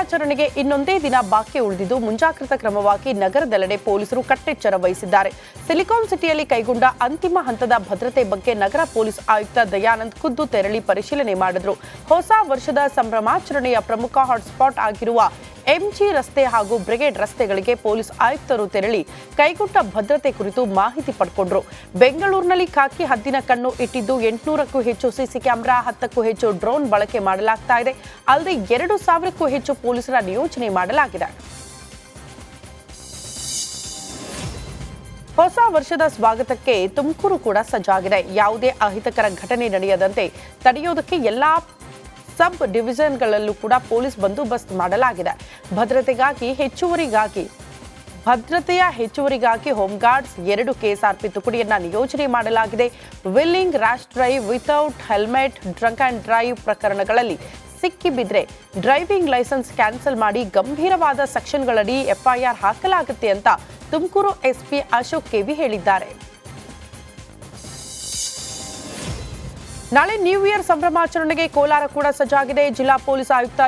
ವರ್ಷಾಚರಣೆಗೆ ಇನ್ನೊಂದೇ ದಿನ ಬಾಕಿ ಉಳಿದಿದ್ದು ಮುಂಜಾಗ್ರತಾ ಕ್ರಮವಾಗಿ ನಗರದೆಲ್ಲೆಡೆ ಪೊಲೀಸರು ಕಟ್ಟೆಚ್ಚರ ವಹಿಸಿದ್ದಾರೆ. ಸಿಲಿಕಾನ್ ಸಿಟಿಯಲ್ಲಿ ಕೈಗೊಂಡ ಅಂತಿಮ ಹಂತದ ಭದ್ರತೆ ಬಗ್ಗೆ ನಗರ ಪೊಲೀಸ್ ಆಯುಕ್ತ ದಯಾನಂದ್ ಖುದ್ದು ತೆರಳಿ ಪರಿಶೀಲನೆ ಮಾಡಿದರು. ಹೊಸ ವರ್ಷದ ಸಂಭ್ರಮಾಚರಣೆಯ ಪ್ರಮುಖ ಹಾಟ್ಸ್ಪಾಟ್ ಆಗಿರುವ ಎಂಜಿ ರಸ್ತೆ ಹಾಗೂ ಬ್ರಿಗೇಡ್ ರಸ್ತೆಗಳಿಗೆ ಪೊಲೀಸ್ ಆಯುಕ್ತರು ತೆರಳಿ ಕೈಗೊಂಡ ಭದ್ರತೆ ಕುರಿತು ಮಾಹಿತಿ ಪಡೆಕೊಂಡರು. ಬೆಂಗಳೂರಿನಲ್ಲಿ ಖಾಕಿ ಹದ್ದಿನ ಕಣ್ಣು ಇಟ್ಟಿದ್ದು 800ಕ್ಕೂ ಹೆಚ್ಚು ಸಿಸಿ ಕ್ಯಾಮೆರಾ, 10ಕ್ಕೂ ಹೆಚ್ಚು ಡ್ರೋನ್ ಬಳಕೆ ಮಾಡಲಾಗ್ತಾ ಇದೆ. ಅಲ್ಲದೆ 2000ಕ್ಕೂ ಹೆಚ್ಚು ಪೊಲೀಸರ ನಿಯೋಜನೆ ಮಾಡಲಾಗಿದೆ. ಹೊಸ ವರ್ಷದ ಸ್ವಾಗತಕ್ಕೆ ತುಮಕೂರು ಕೂಡ ಸಜ್ಜಾಗಿದೆ. ಯಾವುದೇ ಅಹಿತಕರ ಘಟನೆ ನಡೆಯದಂತೆ ತಡೆಯೋದಕ್ಕೆ ಎಲ್ಲಾ ಸಬ್ ಡಿವಿಷನ್ಗಳಲ್ಲೂ ಕೂಡ ಪೊಲೀಸ್ ಬಂದೋಬಸ್ತ್ ಮಾಡಲಾಗಿದೆ. ಭದ್ರತೆಯ ಹೆಚ್ಚುವರಿಗಾಗಿ ಹೋಂಗಾರ್ಡ್ಸ್ 2 ಕೆಎಸ್ಆರ್ಪಿ ತುಕಡಿಯನ್ನ ನಿಯೋಜನೆ ಮಾಡಲಾಗಿದೆ. Willing, rash drive, without helmet, drunk and drive ಪ್ರಕರಣಗಳಲ್ಲಿ ಸಿಕ್ಕಿಬಿದ್ರೆ ಡ್ರೈವಿಂಗ್ ಲೈಸೆನ್ಸ್ ಕ್ಯಾನ್ಸಲ್ ಮಾಡಿ ಗಂಭೀರವಾದ ಸೆಕ್ಷನ್ಗಳಡಿ ಎಫ್ಐಆರ್ ಹಾಕಲಾಗುತ್ತೆ ಅಂತ ತುಮಕೂರು ಎಸ್ಪಿ ಅಶೋಕ್ ಕೆವಿ ಹೇಳಿದ್ದಾರೆ. ನಾಳೆ ನ್ಯೂ ಇಯರ್ ಸಂಭ್ರಮಾಚರಣೆಗೆ ಕೋಲಾರ ಕೂಡ ಸಜ್ಜಾಗಿದೆ. ಜಿಲ್ಲಾ ಪೊಲೀಸ್ ಆಯುಕ್ತ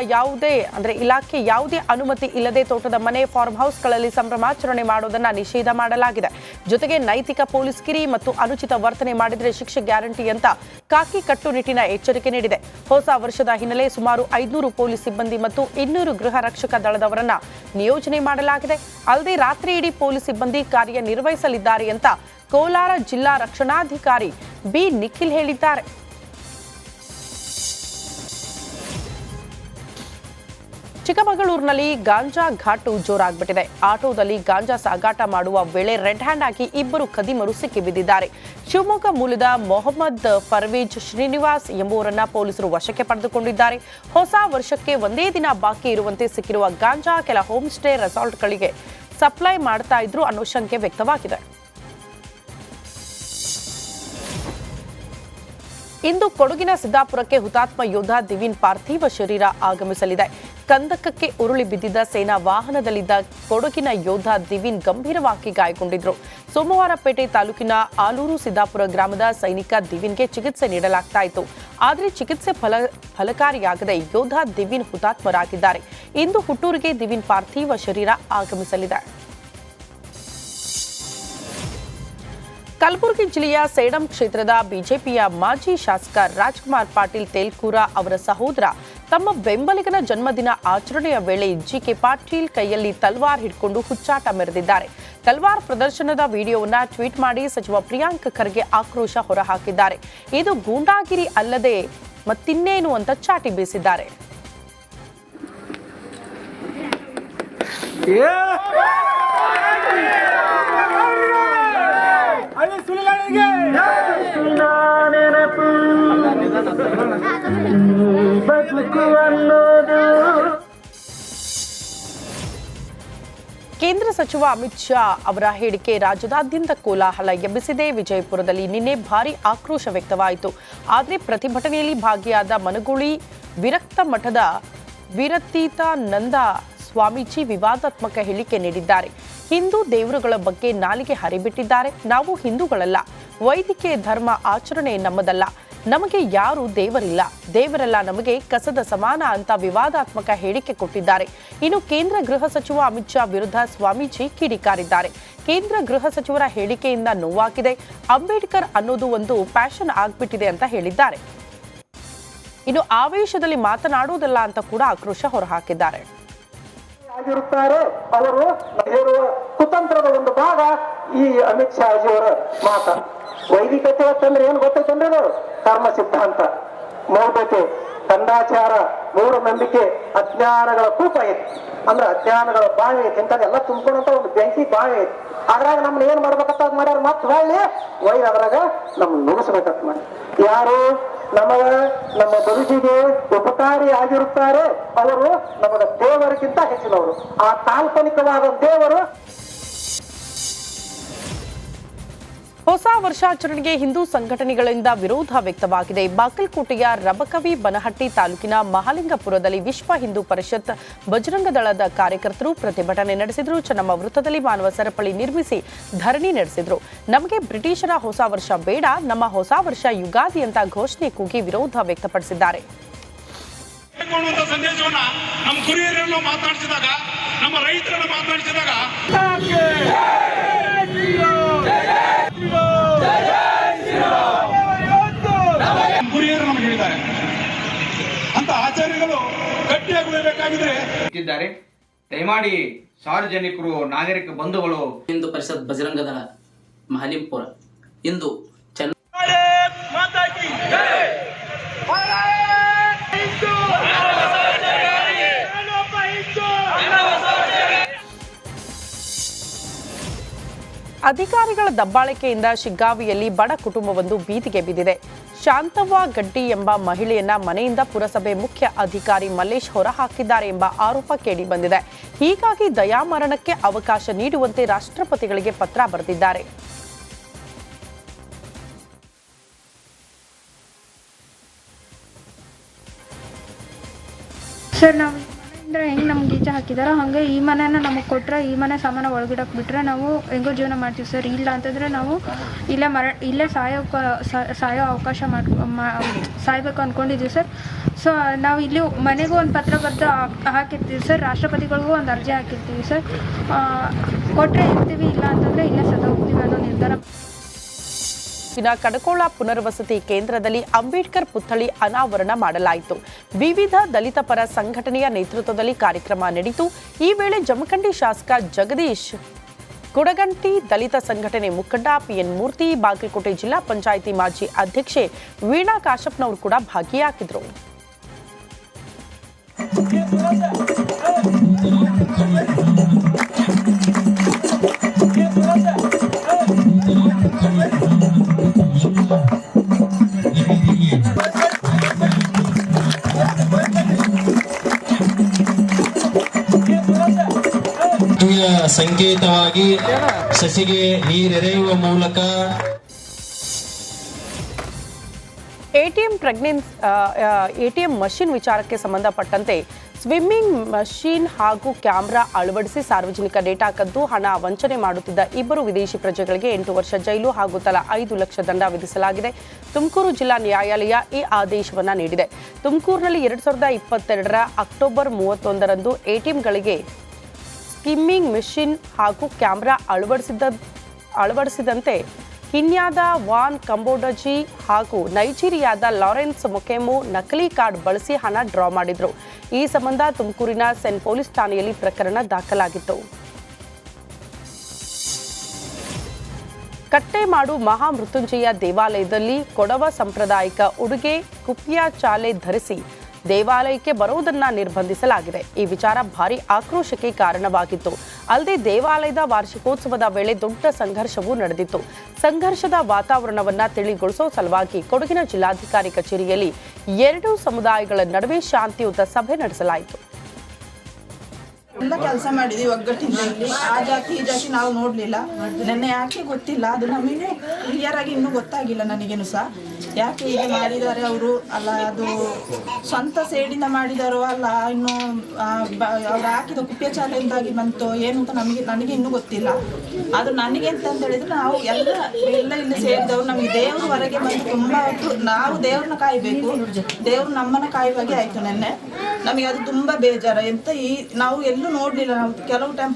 ಇಲಾಖೆ ಯಾವುದೇ ಅನುಮತಿ ಇಲ್ಲದೆ ತೋಟದ ಮನೆ, ಫಾರ್ಮ್ ಹೌಸ್ಗಳಲ್ಲಿ ಸಂಭ್ರಮಾಚರಣೆ ಮಾಡೋದನ್ನ ನಿಷೇಧ ಮಾಡಲಾಗಿದೆ. ಜೊತೆಗೆ ನೈತಿಕ ಪೊಲೀಸ್ ಕಿರಿ ಮತ್ತು ಅನುಚಿತ ವರ್ತನೆ ಮಾಡಿದರೆ ಶಿಕ್ಷೆ ಗ್ಯಾರಂಟಿ ಅಂತ ಖಾಕಿ ಕಟ್ಟುನಿಟ್ಟಿನ ಎಚ್ಚರಿಕೆ ನೀಡಿದೆ. ಹೊಸ ವರ್ಷದ ಹಿನ್ನೆಲೆ ಸುಮಾರು 500 ಪೊಲೀಸ್ ಸಿಬ್ಬಂದಿ ಮತ್ತು 200 ಗೃಹ ರಕ್ಷಕ ದಳದವರನ್ನ ನಿಯೋಜನೆ ಮಾಡಲಾಗಿದೆ. ಅಲ್ಲದೆ ರಾತ್ರಿ ಇಡೀ ಪೊಲೀಸ್ ಸಿಬ್ಬಂದಿ ಕಾರ್ಯನಿರ್ವಹಿಸಲಿದ್ದಾರೆ ಅಂತ ಕೋಲಾರ ಜಿಲ್ಲಾ ರಕ್ಷಣಾಧಿಕಾರಿ ಬಿ ನಿಖಿಲ್ ಹೇಳಿದ್ದಾರೆ. ಚಿಕ್ಕಮಗಳೂರಿನಲ್ಲಿ ಗಾಂಜಾ ಘಾಟು ಜೋರಾಗ್ಬಿಟ್ಟಿದೆ. ಆಟೋದಲ್ಲಿ ಗಾಂಜಾ ಸಾಗಾಟ ಮಾಡುವ ವೇಳೆ ರೆಡ್ ಹ್ಯಾಂಡ್ ಆಗಿ 2 ಖದೀಮರು ಸಿಕ್ಕಿಬಿದ್ದಿದ್ದಾರೆ. ಶಿವಮೊಗ್ಗ ಮೂಲದ ಮೊಹಮ್ಮದ್ ಫರ್ವೀಜ್ ಶ್ರೀನಿವಾಸ್ ಎಂಬುವರನ್ನ ಪೊಲೀಸರು ವಶಕ್ಕೆ ಪಡೆದುಕೊಂಡಿದ್ದಾರೆ. ಹೊಸ ವರ್ಷಕ್ಕೆ ಒಂದೇ ದಿನ ಬಾಕಿ ಇರುವಂತೆ ಸಿಕ್ಕಿರುವ ಗಾಂಜಾ ಕೆಲ ಹೋಮ್ ಸ್ಟೇ ರೆಸಾರ್ಟ್ಗಳಿಗೆ ಸಪ್ಲೈ ಮಾಡ್ತಾ ಇದ್ರು ಅನ್ನೋ ಶಂಕೆ ವ್ಯಕ್ತವಾಗಿದೆ. ಇಂದು ಕೊಡಗಿನ ಸಿದ್ದಾಪುರಕ್ಕೆ ಹುತಾತ್ಮ ಯೋಧ ದಿವಿನ್ ಪಾರ್ಥಿವ ಶರೀರ ಆಗಮಿಸಲಿದೆ. ಕಂದಕಕ್ಕೆ ಉರುಳಿ ಬಿದ್ದಿದ್ದ ಸೇನಾ ವಾಹನದಲ್ಲಿದ್ದ ಕೊಡಗಿನ ಯೋಧ ದಿವಿನ್ ಗಂಭೀರವಾಗಿ ಗಾಯಗೊಂಡಿದ್ರು. ಸೋಮವಾರಪೇಟೆ ತಾಲೂಕಿನ ಆಲೂರು ಸಿದ್ದಾಪುರ ಗ್ರಾಮದ ಸೈನಿಕ ದಿವಿನ್ಗೆ ಚಿಕಿತ್ಸೆ ನೀಡಲಾಗ್ತಾ ಇತ್ತು. ಆದರೆ ಚಿಕಿತ್ಸೆ ಫಲಕಾರಿಯಾಗದೆ ಯೋಧ ದಿವಿನ್ ಹುತಾತ್ಮರಾಗಿದ್ದಾರೆ. ಇಂದು ಹುಟ್ಟೂರಿಗೆ ದಿವಿನ್ ಪಾರ್ಥಿವ ಶರೀರ ಆಗಮಿಸಲಿದೆ. ಕಲಬುರಗಿ ಜಿಲ್ಲೆಯ ಸೇಡಂ ಕ್ಷೇತ್ರದ ಬಿಜೆಪಿಯ ಮಾಜಿ ಶಾಸಕ ರಾಜ್ಕುಮಾರ್ ಪಾಟೀಲ್ ತೇಲ್ಕೂರ ಅವರ ಸಹೋದರ ತಮ್ಮ ಬೆಂಬಲಿಗನ ಜನ್ಮದಿನ ಆಚರಣೆಯ ವೇಳೆ ಜಿಕೆ ಪಾಟೀಲ್ ಕೈಯಲ್ಲಿ ತಲ್ವಾರ್ ಹಿಡ್ಕೊಂಡು ಹುಚ್ಚಾಟ ಮೆರೆದಿದ್ದಾರೆ. ತಲ್ವಾರ್ ಪ್ರದರ್ಶನದ ವಿಡಿಯೋವನ್ನ ಟ್ವೀಟ್ ಮಾಡಿ ಸಚಿವ ಪ್ರಿಯಾಂಕ್ ಖರ್ಗೆ ಆಕ್ರೋಶ ಹೊರಹಾಕಿದ್ದಾರೆ. ಇದು ಗೂಂಡಾಗಿರಿ ಅಲ್ಲದೆ ಮತ್ತಿನ್ನೇನು ಅಂತ ಚಾಟಿ ಬೀಸಿದ್ದಾರೆ. ಕೇಂದ್ರ ಸಚಿವ ಅಮಿತ್ ಶಾ ಅವರ ಹೇಳಿಕೆ ರಾಜ್ಯದಾದ್ಯಂತ ಕೋಲಾಹಲ ಎಬ್ಬಿಸಿದೆ. ವಿಜಯಪುರದಲ್ಲಿ ನಿನ್ನೆ ಭಾರೀ ಆಕ್ರೋಶ ವ್ಯಕ್ತವಾಯಿತು. ಆದರೆ ಪ್ರತಿಭಟನೆಯಲ್ಲಿ ಭಾಗಿಯಾದ ಮನಗೂಳಿ ವಿರಕ್ತ ಮಠದ ವಿರತೀತಾನಂದ ಸ್ವಾಮೀಜಿ ವಿವಾದಾತ್ಮಕ ಹೇಳಿಕೆ ನೀಡಿದ್ದಾರೆ. ಹಿಂದೂ ದೇವರುಗಳ ಬಗ್ಗೆ ನಾಲಿಗೆ ಹರಿಬಿಟ್ಟಿದ್ದಾರೆ. ನಾವು ಹಿಂದೂಗಳಲ್ಲ, ವೈದಿಕ ಧರ್ಮ ಆಚರಣೆ ನಮ್ಮದಲ್ಲ, ನಮಗೆ ಯಾರು ದೇವರಿಲ್ಲ, ದೇವರೆಲ್ಲ ನಮಗೆ ಕಸದ ಸಮಾನ ಅಂತ ವಿವಾದಾತ್ಮಕ ಹೇಳಿಕೆ ಕೊಟ್ಟಿದ್ದಾರೆ. ಇನ್ನು ಕೇಂದ್ರ ಗೃಹ ಸಚಿವ ಅಮಿತ್ ಶಾ ವಿರುದ್ಧ ಸ್ವಾಮೀಜಿ ಕಿಡಿಕಾರಿದ್ದಾರೆ. ಕೇಂದ್ರ ಗೃಹ ಸಚಿವರ ಹೇಳಿಕೆಯಿಂದ ನೋವಾಗಿದೆ. ಅಂಬೇಡ್ಕರ್ ಅನ್ನೋದು ಒಂದು ಪ್ಯಾಷನ್ ಆಗ್ಬಿಟ್ಟಿದೆ ಅಂತ ಹೇಳಿದ್ದಾರೆ. ಇನ್ನು ಆವೇಶದಲ್ಲಿ ಮಾತನಾಡುವುದಲ್ಲ ಅಂತ ಕೂಡ ಆಕ್ರೋಶ ಹೊರಹಾಕಿದ್ದಾರೆ. ಅವರು ಹೇಳುವ ಕುತಂತ್ರದ ಒಂದು ಭಾಗ ಈ ಅಮಿತ್ ಶಾ ಅವರ ಮಾತ. ವೈದಿಕತೆ ಅಂತಂದ್ರೆ ಏನ್ ಗೊತ್ತೈತಂದ್ರೆ ಅದು ಕರ್ಮ ಸಿದ್ಧಾಂತ, ಮೌಢ್ಯತೆ, ಕಂದಾಚಾರ, ಮೂಢನಂಬಿಕೆ, ಅಜ್ಞಾನಗಳ ಕೂಪ ಐತಿ. ಅಂದ್ರೆ ಅಜ್ಞಾನಗಳ ಬಾವಿ ಐತಿ. ಇಂಥದ್ದೆಲ್ಲ ತುಂಬ್ಕೊಂಡಂತ ಒಂದು ಬೆಂಕಿ ಬಾವಿ ಐತಿ. ಅದ್ರಾಗ ನಮ್ನ ಏನ್ ಮಾಡ್ಬೇಕಂತ ಮಾಡ್ಯಾರ ಮತ್ ಹೊಳ್ಳಿ ಒಯ್ದು ಅದ್ರಾಗ ನಮ್ ನುಗ್ಸ್ಬೇಕಂತ ಮಾಡಿ ಯಾರು ನಮ್ಮ ಬದುಕಿಗೆ ಉಪಕಾರಿ ಆಗಿರುತ್ತಾರೆ ಅವರು ನಮಗ ದೇವರಿಗಿಂತ ಹೆಚ್ಚಿನವರು. ಆ ಕಾಲ್ಪನಿಕವಾದ ದೇವರು. ಹೊಸ ವರ್ಷಾಚರಣೆಗೆ ಹಿಂದೂ ಸಂಘಟನೆಗಳಿಂದ ವಿರೋಧ ವ್ಯಕ್ತವಾಗಿದೆ. ಬಾಗಲಕೋಟೆಯ ರಬಕವಿ ಬನಹಟ್ಟಿ ತಾಲೂಕಿನ ಮಹಾಲಿಂಗಪುರದಲ್ಲಿ ವಿಶ್ವ ಹಿಂದೂ ಪರಿಷತ್ ಬಜರಂಗ ದಳದ ಕಾರ್ಯಕರ್ತರು ಪ್ರತಿಭಟನೆ ನಡೆಸಿದರು. ಚೆನ್ನಮ್ಮ ವೃತ್ತದಲ್ಲಿ ಮಾನವ ಸರಪಳಿ ನಿರ್ಮಿಸಿ ಧರಣಿ ನಡೆಸಿದರು. ನಮಗೆ ಬ್ರಿಟಿಷರ ಹೊಸ ವರ್ಷ ಬೇಡ, ನಮ್ಮ ಹೊಸ ವರ್ಷ ಯುಗಾದಿ ಅಂತ ಘೋಷಣೆ ಕೂಗಿ ವಿರೋಧ ವ್ಯಕ್ತಪಡಿಸಿದ್ದಾರೆ. ಸಂದೇಶವನ್ನ ನಮ್ಮ ಕುರಿಯರನ್ನು ಮಾತನಾಡಿಸಿದಾಗ, ನಮ್ಮ ರೈತರನ್ನು ಮಾತನಾಡಿಸಿದಾಗ ಕುರಿಯರು ನಮಗೆ ಹೇಳಿದ್ದಾರೆ ಅಂತ ಆಚಾರ್ಯಗಳು ಗಟ್ಟಿಯಾಗಿ ಉಳಿಯಬೇಕಾಗಿದ್ರೆ ಇದ್ದಾರೆ. ದಯಮಾಡಿ ಸಾರ್ವಜನಿಕರು, ನಾಗರಿಕ ಬಂಧುಗಳು, ಹಿಂದೂ ಪರಿಷತ್ ಬಜರಂಗ ದಳ ಮಹಾಲಿಂಪುರ ಇಂದು ಅಧಿಕಾರಿಗಳ ದಬ್ಬಾಳಿಕೆಯಿಂದ ಶಿಗ್ಗಾವಿಯಲ್ಲಿ ಬಡ ಕುಟುಂಬವೊಂದು ಬೀದಿಗೆ ಬಿದ್ದಿದೆ. ಶಾಂತವ್ವ ಗಡ್ಡಿ ಎಂಬ ಮಹಿಳೆಯನ್ನ ಮನೆಯಿಂದ ಪುರಸಭೆ ಮುಖ್ಯ ಅಧಿಕಾರಿ ಮಲ್ಲೇಶ್ ಹೊರಹಾಕಿದ್ದಾರೆ ಎಂಬ ಆರೋಪ ಕೇಳಿಬಂದಿದೆ. ಹೀಗಾಗಿ ದಯಾಮರಣಕ್ಕೆ ಅವಕಾಶ ನೀಡುವಂತೆ ರಾಷ್ಟ್ರಪತಿಗಳಿಗೆ ಪತ್ರ ಬರೆದಿದ್ದಾರೆ. ಸರ್, ನಾವು ಅಂದರೆ ಹೆಂಗೆ ನಮ್ಗೆ ಈಜ ಹಾಕಿದಾರೋ ಹಾಗೆ ಈ ಮನೆನ ನಮಗೆ ಕೊಟ್ಟರೆ, ಈ ಮನೆ ಸಾಮಾನು ಒಳಗಿಡಕ್ಕೆ ಬಿಟ್ಟರೆ ನಾವು ಹೆಂಗೋ ಜೀವನ ಮಾಡ್ತೀವಿ ಸರ್. ಇಲ್ಲ ಅಂತಂದರೆ ನಾವು ಇಲ್ಲೇ ಸಾಯೋ ಅವಕಾಶ ಸಾಯ್ಬೇಕು ಅಂದ್ಕೊಂಡಿದ್ದೀವಿ ಸರ್. ಸೊ ನಾವು ಇಲ್ಲಿ ಮನೆಗೂ ಒಂದು ಪತ್ರ ಬರೆದು ಹಾಕಿರ್ತೀವಿ ಸರ್. ರಾಷ್ಟ್ರಪತಿಗಳಿಗೂ ಒಂದು ಅರ್ಜಿ ಹಾಕಿರ್ತೀವಿ ಸರ್. ಕೊಟ್ಟರೆ ಇರ್ತೀವಿ, ಇಲ್ಲ ಅಂತಂದರೆ ಇಲ್ಲೇ ಸದಾ ಹೋಗ್ತೀವಿ ಅನ್ನೋ ನಿರ್ಧಾರ. ಕಡಕೋಳ ಪುನರ್ವಸತಿ ಕೇಂದ್ರದಲ್ಲಿ ಅಂಬೇಡ್ಕರ್ ಪುತ್ಥಳಿ ಅನಾವರಣ ಮಾಡಲಾಯಿತು. ವಿವಿಧ ದಲಿತ ಪರ ಸಂಘಟನೆಯ ನೇತೃತ್ವದಲ್ಲಿ ಕಾರ್ಯಕ್ರಮ ನಡೆಯಿತು. ಈ ವೇಳೆ ಜಮಖಂಡಿ ಶಾಸಕ ಜಗದೀಶ್ ಕುಡಗಂಟಿ, ದಲಿತ ಸಂಘಟನೆ ಮುಖಂಡ ಪಿಎನ್ ಮೂರ್ತಿ, ಬಾಗಲಕೋಟೆ ಜಿಲ್ಲಾ ಪಂಚಾಯಿತಿ ಮಾಜಿ ಅಧ್ಯಕ್ಷೆ ವೀಣಾ ಕಾಶಪ್ಪನವರು ಕೂಡ ಭಾಗಿಯಾಗಿದ್ದರು. ಸಂಕೇತವಾಗಿ ಸಸಿಗೆ ನೀರೆರೆಯುವ ಮೂಲಕ ಎಟಿಎಂ ಮಷಿನ್ ವಿಚಾರಕ್ಕೆ ಸಂಬಂಧಪಟ್ಟಂತೆ ಸ್ವಿಮ್ಮಿಂಗ್ ಮಷಿನ್ ಹಾಗೂ ಕ್ಯಾಮೆರಾ ಅಳವಡಿಸಿ ಸಾರ್ವಜನಿಕ ಡೇಟಾ ಕದ್ದು ಹಣ ವಂಚನೆ ಮಾಡುತ್ತಿದ್ದ ಇಬ್ಬರು ವಿದೇಶಿ ಪ್ರಜೆಗಳಿಗೆ 8 ವರ್ಷ ಜೈಲು ಹಾಗೂ ತಲಾ 5 ಲಕ್ಷ ದಂಡ ವಿಧಿಸಲಾಗಿದೆ. ತುಮಕೂರು ಜಿಲ್ಲಾ ನ್ಯಾಯಾಲಯ ಈ ಆದೇಶವನ್ನು ನೀಡಿದೆ. ತುಮಕೂರಿನಲ್ಲಿ 2022ರ ಅಕ್ಟೋಬರ್ 31ರಂದು ಎಟಿಎಂಗಳಿಗೆ ಸ್ಕಿಮ್ಮಿಂಗ್ ಮೆಷಿನ್ ಹಾಗೂ ಕ್ಯಾಮೆರಾ ಅಳವಡಿಸಿದಂತೆ ಕೀನ್ಯಾದ ವಾನ್ ಕಂಬೋಡಜಿ ಹಾಗೂ ನೈಜೀರಿಯಾದ ಲಾರೆನ್ಸ್ ಮೊಕೆಮೊ ನಕಲಿ ಕಾರ್ಡ್ ಬಳಸಿ ಹಣ ಡ್ರಾ ಮಾಡಿದ್ರು. ಈ ಸಂಬಂಧ ತುಮಕೂರಿನ ಸೆನ್ ಪೊಲೀಸ್ ಠಾಣೆಯಲ್ಲಿ ಪ್ರಕರಣ ದಾಖಲಾಗಿತ್ತು. ಕಟ್ಟೆಮಾಡು ಮಹಾಮೃತ್ಯುಂಜಯ ದೇವಾಲಯದಲ್ಲಿ ಕೊಡವ ಸಾಂಪ್ರದಾಯಿಕ ಉಡುಗೆ ಕುಪ್ಪಿಯ ಚಾಲೆ ಧರಿಸಿ ದೇವಾಲಯಕ್ಕೆ ಬರುವುದನ್ನು ನಿರ್ಬಂಧಿಸಲಾಗಿದೆ. ಈ ವಿಚಾರ ಭಾರಿ ಆಕ್ರೋಶಕ್ಕೆ ಕಾರಣವಾಗಿತ್ತು. ಅಲ್ಲದೆ ದೇವಾಲಯದ ವಾರ್ಷಿಕೋತ್ಸವದ ವೇಳೆ ದೊಡ್ಡ ಸಂಘರ್ಷವೂ ನಡೆದಿತ್ತು. ಸಂಘರ್ಷದ ವಾತಾವರಣವನ್ನು ತಿಳಿಗೊಳಿಸುವ ಸಲುವಾಗಿ ಕೊಡಗಿನ ಜಿಲ್ಲಾಧಿಕಾರಿ ಕಚೇರಿಯಲ್ಲಿ 2 ಸಮುದಾಯಗಳ ನಡುವೆ ಶಾಂತಿಯುತ ಸಭೆ ನಡೆಸಲಾಯಿತು. ಎಲ್ಲ ಕೆಲಸ ಮಾಡಿದ್ವಿ ಒಗ್ಗಟ್ಟಿಂದ. ಇಲ್ಲಿ ಆ ಜಾತಿ ಈ ಜಾತಿ ನಾವು ನೋಡಲಿಲ್ಲ. ನೆನ್ನೆ ಯಾಕೆ ಗೊತ್ತಿಲ್ಲ, ಅದು ನಮಗೆ ಕ್ಲಿಯರ್ ಆಗಿ ಇನ್ನೂ ಗೊತ್ತಾಗಿಲ್ಲ ನನಗೇನು ಸಹ. ಯಾಕೆ ಹೀಗೆ ಮಾಡಿದ್ದಾರೆ ಅವರು, ಅಲ್ಲ ಅದು ಸ್ವಂತ ಸೇಡಿಂದ ಮಾಡಿದಾರೋ ಅಲ್ಲ ಇನ್ನು ಅವ್ರು ಹಾಕಿದ ಕುಪ್ಪೆ ಚಾಲೆಯಿಂದಾಗಿ ಬಂತು ಏನು ಅಂತ ನನಗೆ ಇನ್ನೂ ಗೊತ್ತಿಲ್ಲ. ಅದು ನನಗೆ ಅಂತ ಹೇಳಿದ್ರೆ ನಾವು ಎಲ್ಲ ಇಲ್ಲಿ ಸೇರಿದವರು ನಮಗೆ ದೇವ್ರ ಹೊರಗೆ ಬಂದು ತುಂಬ ಹೊತ್ತು ನಾವು ದೇವ್ರನ್ನ ಕಾಯಬೇಕು, ದೇವ್ರು ನಮ್ಮನ್ನು ಕಾಯುವಾಗೆ ಆಯಿತು. ನೆನ್ನೆ ನಮಗೆ ಅದು ತುಂಬ ಬೇಜಾರು. ಎಂತ ನಾವು ಎಲ್ಲೂ ನೋಡಲಿಲ್ಲ. ನಾವು ಕೆಲವು ಟೆಂಪಲ್